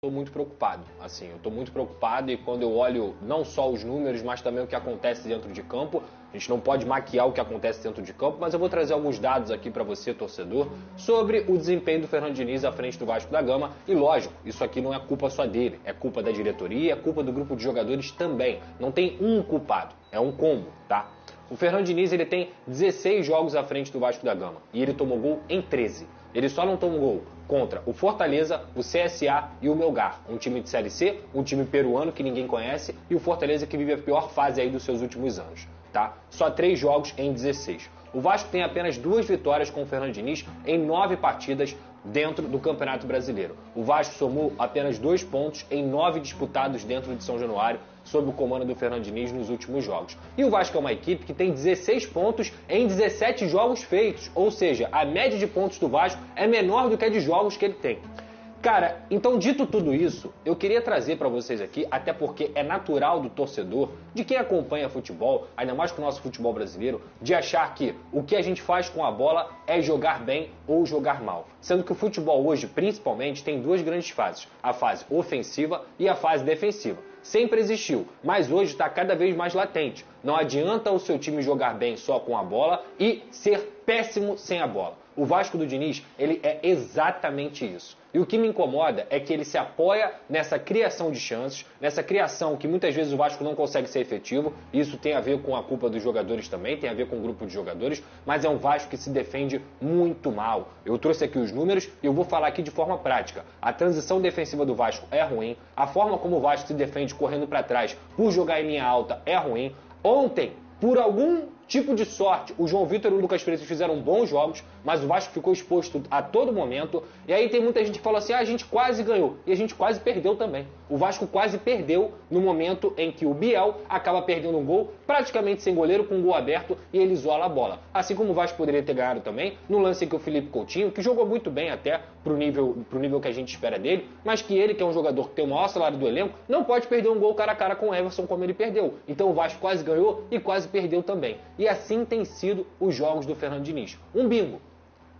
Estou muito preocupado, assim, eu estou muito preocupado e quando eu olho não só os números, mas também o que acontece dentro de campo, a gente não pode maquiar o que acontece dentro de campo, mas eu vou trazer alguns dados aqui para você, torcedor, sobre o desempenho do Fernando Diniz à frente do Vasco da Gama e lógico, isso aqui não é culpa só dele, é culpa da diretoria, é culpa do grupo de jogadores também, não tem um culpado, é um combo, tá? O Fernando Diniz ele tem 16 jogos à frente do Vasco da Gama e ele tomou gol em 13. Ele só não tomou gol contra o Fortaleza, o CSA e o Melgar, um time de Série C, um time peruano que ninguém conhece e o Fortaleza que vive a pior fase aí dos seus últimos anos, tá? Só 3 jogos em 16. O Vasco tem apenas 2 vitórias com o Fernando Diniz em 9 partidas dentro do Campeonato Brasileiro. O Vasco somou apenas 2 pontos em 9 disputados dentro de São Januário, sob o comando do Fernando Diniz nos últimos jogos. E o Vasco é uma equipe que tem 16 pontos em 17 jogos feitos, ou seja, a média de pontos do Vasco é menor do que a de jogos que ele tem. Cara, então dito tudo isso, eu queria trazer para vocês aqui, até porque é natural do torcedor, de quem acompanha futebol, ainda mais com o nosso futebol brasileiro, de achar que o que a gente faz com a bola é jogar bem ou jogar mal. Sendo que o futebol hoje, principalmente, tem 2 grandes fases, a fase ofensiva e a fase defensiva. Sempre existiu, mas hoje está cada vez mais latente. Não adianta o seu time jogar bem só com a bola e ser péssimo sem a bola. O Vasco do Diniz, ele é exatamente isso. E o que me incomoda é que ele se apoia nessa criação de chances, nessa criação que muitas vezes o Vasco não consegue ser efetivo. Isso tem a ver com a culpa dos jogadores também, tem a ver com o grupo de jogadores, mas é um Vasco que se defende muito mal. Eu trouxe aqui os números e eu vou falar aqui de forma prática. A transição defensiva do Vasco é ruim, a forma como o Vasco se defende correndo para trás por jogar em linha alta é ruim. Ontem, por algum tipo de sorte, o João Vitor e o Lucas Freitas fizeram bons jogos, mas o Vasco ficou exposto a todo momento. E aí tem muita gente que fala assim, a gente quase ganhou. E a gente quase perdeu também. O Vasco quase perdeu no momento em que o Biel acaba perdendo um gol, praticamente sem goleiro, com um gol aberto, e ele isola a bola. Assim como o Vasco poderia ter ganhado também, no lance em que o Felipe Coutinho, que jogou muito bem até pro nível que a gente espera dele, mas que ele, que é um jogador que tem o maior salário do elenco, não pode perder um gol cara a cara com o Everson como ele perdeu. Então o Vasco quase ganhou e quase perdeu também. E assim tem sido os jogos do Fernando Diniz. Um bingo.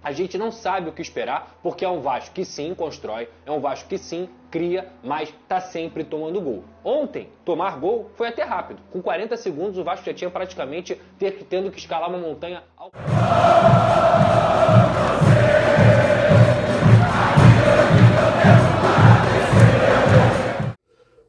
A gente não sabe o que esperar, porque é um Vasco que sim constrói, é um Vasco que sim cria, mas tá sempre tomando gol. Ontem, tomar gol foi até rápido. Com 40 segundos, o Vasco já tinha praticamente tendo que escalar uma montanha ao...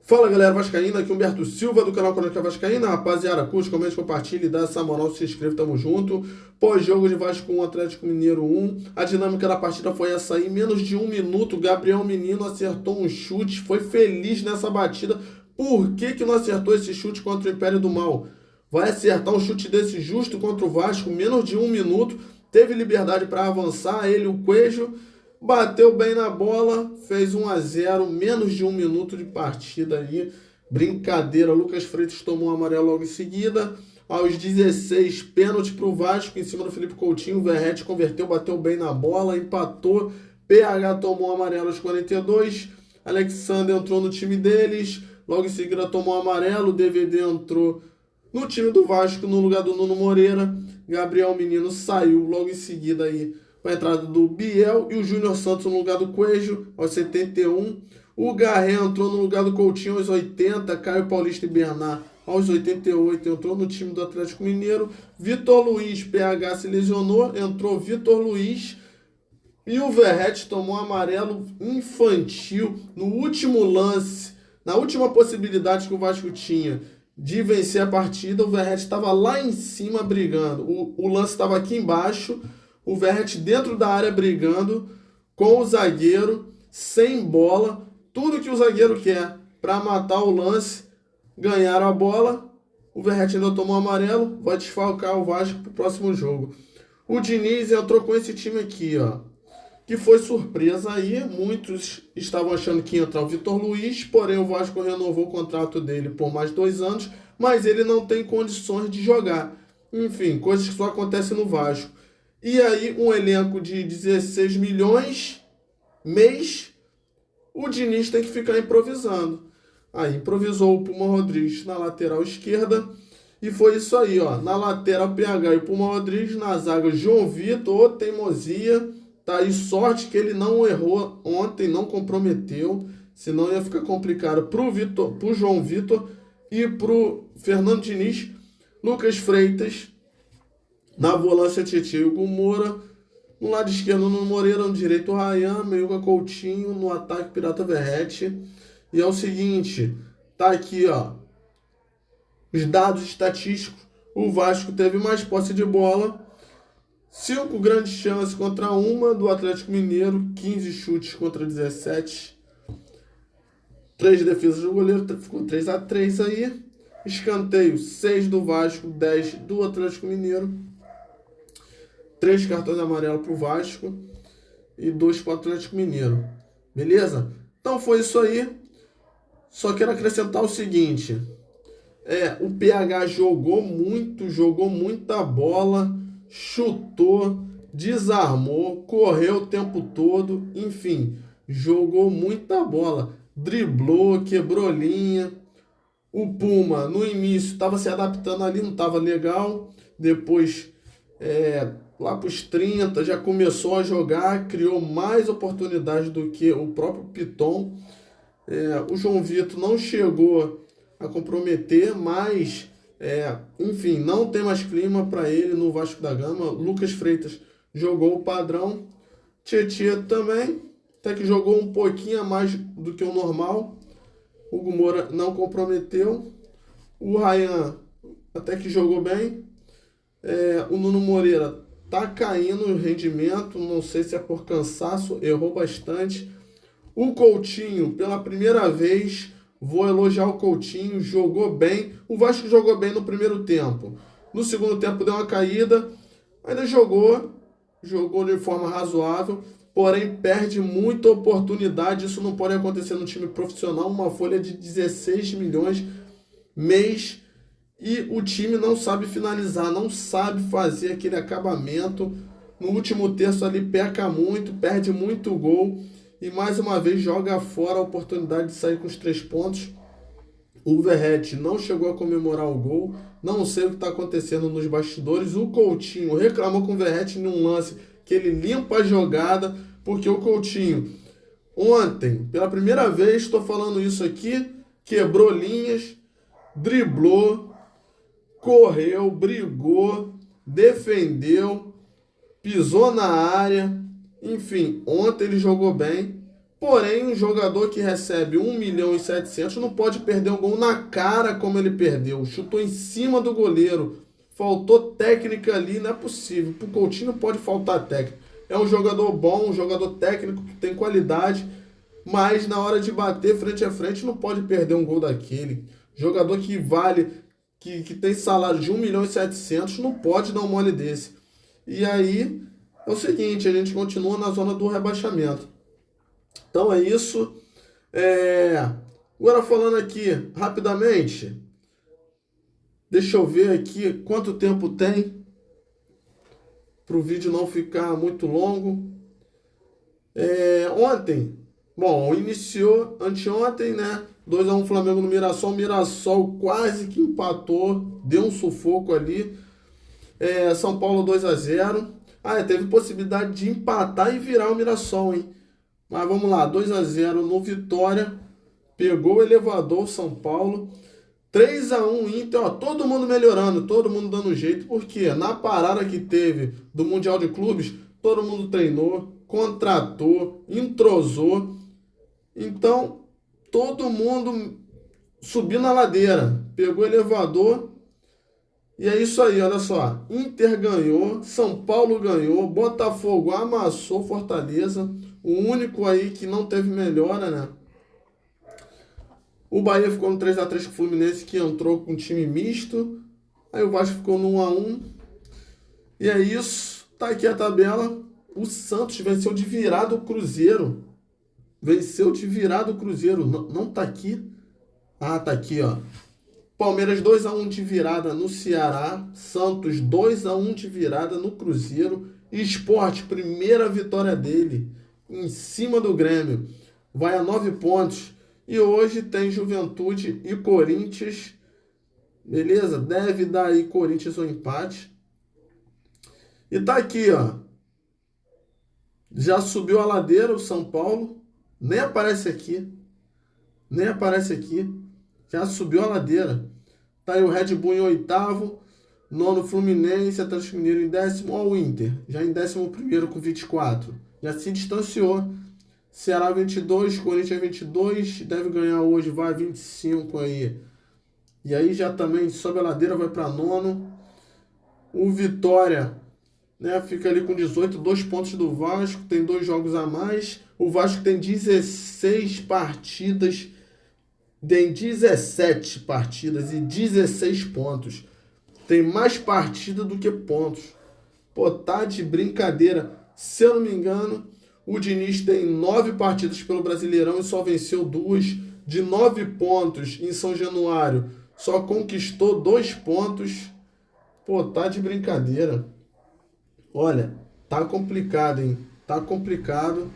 Fala galera vascaína, aqui Humberto Silva do canal Crônica Vascaína. Rapaziada, curte, comente, compartilhe, dá essa moral, se inscreva, tamo junto. Pós-jogo de Vasco 1, Atlético Mineiro 1. A dinâmica da partida foi essa aí, menos de 1 minuto, Gabriel Menino acertou um chute, foi feliz nessa batida. Por que não acertou esse chute contra o Império do Mal? Vai acertar um chute desse justo contra o Vasco, menos de 1 minuto, teve liberdade para avançar, ele, o Coelho, bateu bem na bola, fez 1-0, menos de 1 minuto de partida aí. Brincadeira, Lucas Freitas tomou um amarelo logo em seguida. Aos 16, pênalti para o Vasco em cima do Felipe Coutinho. O Verratti converteu, bateu bem na bola, empatou. PH tomou um amarelo aos 42. Alexander entrou no time deles. Logo em seguida tomou um amarelo. O DVD entrou no time do Vasco no lugar do Nuno Moreira. Gabriel Menino saiu logo em seguida aí com a entrada do Biel e o Júnior Santos no lugar do Coelho, aos 71. O Garré entrou no lugar do Coutinho aos 80. Caio Paulista e Bernard aos 88. Entrou no time do Atlético Mineiro. Vitor Luiz, PH se lesionou. Entrou Vitor Luiz. E o Verratti tomou um amarelo infantil no último lance. Na última possibilidade que o Vasco tinha de vencer a partida, o Verratti estava lá em cima brigando. O lance estava aqui embaixo. O Verratti dentro da área brigando com o zagueiro, sem bola. Tudo que o zagueiro quer para matar o lance, ganhar a bola. O Verratti ainda tomou amarelo, vai desfalcar o Vasco para o próximo jogo. O Diniz entrou com esse time aqui, ó, que foi surpresa aí. Muitos estavam achando que ia entrar o Vitor Luiz, porém o Vasco renovou o contrato dele por mais 2 anos, mas ele não tem condições de jogar. Enfim, coisas que só acontecem no Vasco. E aí, um elenco de 16 milhões, mês, o Diniz tem que ficar improvisando. Aí, improvisou o Puma Rodrigues na lateral esquerda. E foi isso aí, ó. Na lateral, PH e o Puma Rodrigues. Na zaga, João Vitor, ô teimosia. Tá aí, sorte que ele não errou ontem, não comprometeu. senão ia ficar complicado pro João Vitor e pro Fernando Diniz. Lucas Freitas, na volância Tietê e Hugo Moura, no lado esquerdo no Moreira, no direito o Ryan, Meiuca Coutinho, no ataque Pirata Verratti. E é o seguinte, tá aqui, ó, os dados estatísticos. O Vasco teve mais posse de bola, 5 grandes chances contra 1 do Atlético Mineiro, 15 chutes contra 17. 3 defesas do goleiro, ficou 3-3 aí. Escanteio, 6 do Vasco, 10 do Atlético Mineiro. 3 cartões amarelos pro Vasco e 2 pro Atlético Mineiro. Beleza? Então foi isso aí. Só quero acrescentar o seguinte. O PH jogou muita bola, chutou, desarmou, correu o tempo todo, enfim, jogou muita bola, driblou, quebrou linha. O Puma, no início, estava se adaptando ali, não estava legal, depois, lá para os 30, já começou a jogar, criou mais oportunidades do que o próprio Piton. O João Vitor não chegou a comprometer, mas, enfim, não tem mais clima para ele no Vasco da Gama. Lucas Freitas jogou o padrão. Tietê também, até que jogou um pouquinho a mais do que o normal. Hugo Moura não comprometeu. O Ryan até que jogou bem. O Nuno Moreira tá caindo o rendimento, não sei se é por cansaço, errou bastante. O Coutinho, pela primeira vez, vou elogiar o Coutinho, jogou bem. O Vasco jogou bem no primeiro tempo. No segundo tempo deu uma caída, ainda jogou de forma razoável, porém perde muita oportunidade. Isso não pode acontecer no time profissional, uma folha de 16 milhões mês, e o time não sabe finalizar, não sabe fazer aquele acabamento. No último terço ali peca muito, perde muito gol. E mais uma vez joga fora a oportunidade de sair com os 3 pontos. O Verratti não chegou a comemorar o gol. Não sei o que está acontecendo nos bastidores. O Coutinho reclamou com o Verratti num lance que ele limpa a jogada. Porque o Coutinho, ontem, pela primeira vez, estou falando isso aqui, quebrou linhas, driblou, correu, brigou, defendeu, pisou na área. Enfim, ontem ele jogou bem, porém um jogador que recebe 1.700.000 não pode perder um gol na cara como ele perdeu. Chutou em cima do goleiro, faltou técnica ali, não é possível. Pro Coutinho não pode faltar técnica. É um jogador bom, um jogador técnico que tem qualidade, mas na hora de bater frente a frente não pode perder um gol daquele. Jogador que vale, que tem salário de 1.700.000 não pode dar um mole desse. E aí é o seguinte, a gente continua na zona do rebaixamento. Então é isso. Agora falando aqui rapidamente, deixa eu ver aqui quanto tempo tem para o vídeo não ficar muito longo. Ontem, iniciou anteontem, né? 2-1 Flamengo no Mirassol. Mirassol quase que empatou, deu um sufoco ali. São Paulo 2-0. Teve possibilidade de empatar e virar o Mirassol, hein? Mas vamos lá, 2-0 no Vitória. Pegou o elevador São Paulo. 3-1 Inter, ó, todo mundo melhorando, todo mundo dando jeito. Porque na parada que teve do Mundial de Clubes, todo mundo treinou, contratou, entrosou. Então, todo mundo subiu na ladeira. Pegou o elevador. E é isso aí, olha só. Inter ganhou, São Paulo ganhou, Botafogo amassou Fortaleza. O único aí que não teve melhora, né? O Bahia ficou no 3-3 com o Fluminense, que entrou com um time misto. Aí o Vasco ficou no 1-1. E é isso. Tá aqui a tabela. O Santos venceu de virada o Cruzeiro. Venceu de virada o Cruzeiro. Não tá aqui? Ah, tá aqui, ó. Palmeiras 2-1 de virada no Ceará. Santos 2-1 de virada no Cruzeiro. Sport, primeira vitória dele em cima do Grêmio. Vai a 9 pontos. E hoje tem Juventude e Corinthians. Beleza? Deve dar aí Corinthians um empate. E tá aqui, ó. Já subiu a ladeira o São Paulo. Nem aparece aqui. Nem aparece aqui. Já subiu a ladeira. Tá aí o Red Bull em oitavo. Nono Fluminense, Atlético Mineiro em décimo. Ó o Inter, já em 11º com 24. Já se distanciou. Ceará 22, Corinthians 22. Deve ganhar hoje, vai 25 aí. E aí já também sobe a ladeira, vai para nono. O Vitória, né, fica ali com 18, 2 pontos do Vasco, tem 2 jogos a mais. O Vasco tem 16 partidas, tem 17 partidas e 16 pontos. Tem mais partida do que pontos. Pô, tá de brincadeira. Se eu não me engano, o Diniz tem 9 partidas pelo Brasileirão e só venceu 2. De 9 pontos em São Januário, só conquistou 2 pontos. Pô, tá de brincadeira. Olha, tá complicado, hein? Tá complicado.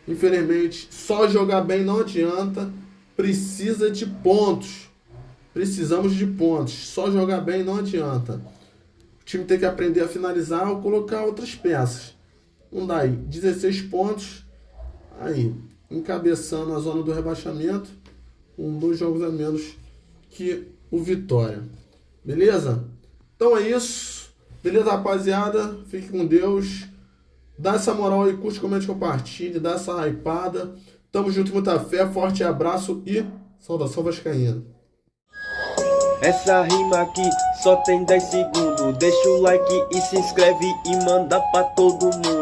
Infelizmente, só jogar bem não adianta. Precisa de pontos. Precisamos de pontos. Só jogar bem não adianta. O time tem que aprender a finalizar ou colocar outras peças. Não dá aí. 16 pontos. Aí, encabeçando a zona do rebaixamento. 2 jogos a menos que o Vitória. Beleza? Então é isso. Beleza, rapaziada? Fique com Deus. Dá essa moral aí, curte, comente, compartilhe. Dá essa hypada. Tamo junto, muita fé. Forte abraço e saudação vascaína. Essa rima aqui só tem 10 segundos. Deixa o like e se inscreve e manda pra todo mundo.